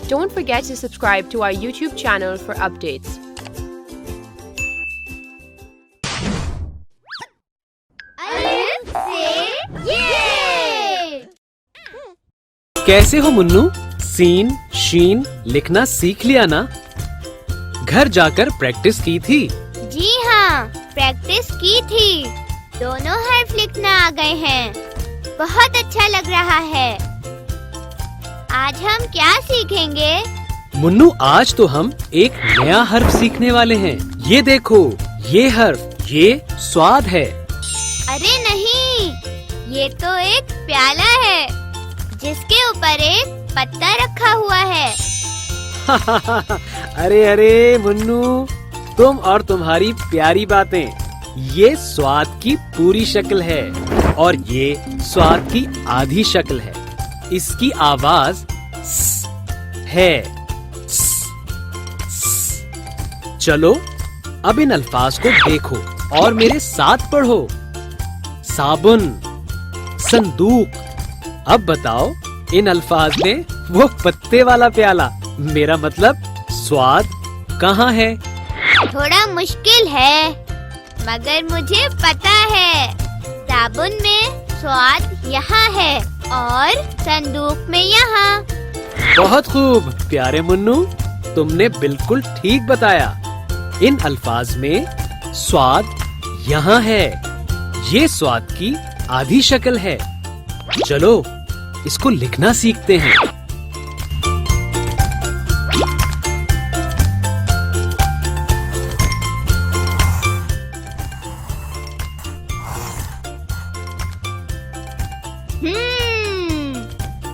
Don't forget to subscribe to our YouTube channel for updates. कैसे हो Munnu? Scene शीन लिखना सीख लिया ना? घर जाकर प्रैक्टिस की थी? जी हाँ, प्रैक्टिस की थी। दोनों हर्फ लिखना आ गए हैं। बहुत अच्छा लग रहा है। आज हम क्या सीखेंगे? मुन्नू, आज तो हम एक नया हर्फ सीखने वाले हैं। ये देखो, ये हर्फ, ये स्वाद है। अरे नहीं, ये तो एक प्याला है जिसके ऊपर एक पत्ता रखा हुआ है। अरे अरे मुन्नू, तुम और तुम्हारी प्यारी बातें। ये स्वाद की पूरी शक्ल है और ये स्वाद की आधी शक्ल है। इसकी आवाज स है। स, स। चलो अब इन अल्फाज को देखो और मेरे साथ पढ़ो। साबुन, संदूक। अब बताओ, इन अल्फाज में वो पत्ते वाला प्याला, मेरा मतलब स्वाद, कहाँ है? थोड़ा मुश्किल है, मगर मुझे पता है। साबुन में स्वाद यहाँ है और संदूक में यहाँ। बहुत खूब प्यारे मुन्नू, तुमने बिल्कुल ठीक बताया। इन अल्फाज में स्वाद यहाँ है। ये स्वाद की आधी शक्ल है। चलो इसको लिखना सीखते हैं।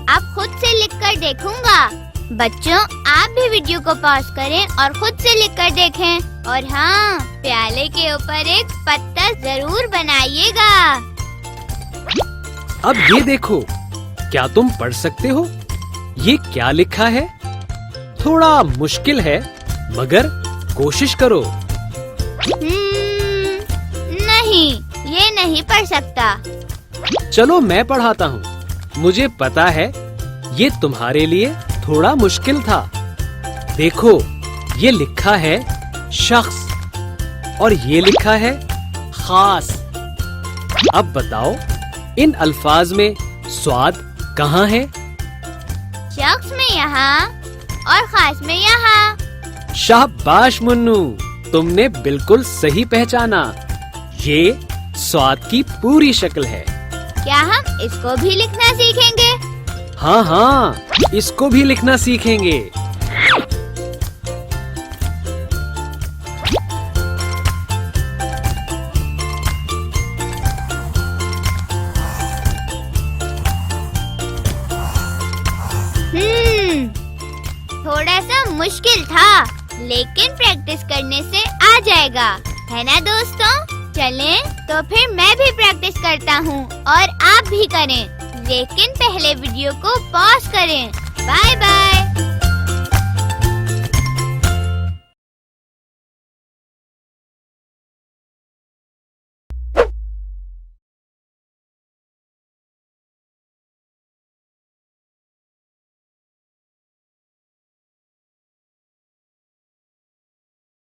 अब खुद से लिखकर देखूंगा। बच्चों, आप भी वीडियो को पॉज करें और खुद से लिखकर देखें। और हाँ, प्याले के ऊपर एक पत्ता जरूर बनाइएगा। अब ये देखो, क्या तुम पढ़ सकते हो? ये क्या लिखा है? थोड़ा मुश्किल है, मगर कोशिश करो। नहीं, ये नहीं पढ़ सकता। चलो मैं पढ़ाता हूँ। मुझे पता है ये तुम्हारे लिए थोड़ा मुश्किल था। देखो, ये लिखा है शख्स और ये लिखा है खास। अब बताओ, इन अल्फाज में स्वाद कहाँ है? शख्स में यहाँ और खास में यहाँ। शाबाश मुन्नू, तुमने बिल्कुल सही पहचाना। ये स्वाद की पूरी शक्ल है। क्या हम इसको भी लिखना सीखेंगे? हाँ हाँ, इसको भी लिखना सीखेंगे। थोड़ा सा मुश्किल था, लेकिन प्रैक्टिस करने से आ जाएगा, है ना दोस्तों? चलें, तो फिर मैं भी प्रैक्टिस करता हूँ और आप भी करें, लेकिन पहले वीडियो को पॉज करें। Bye bye.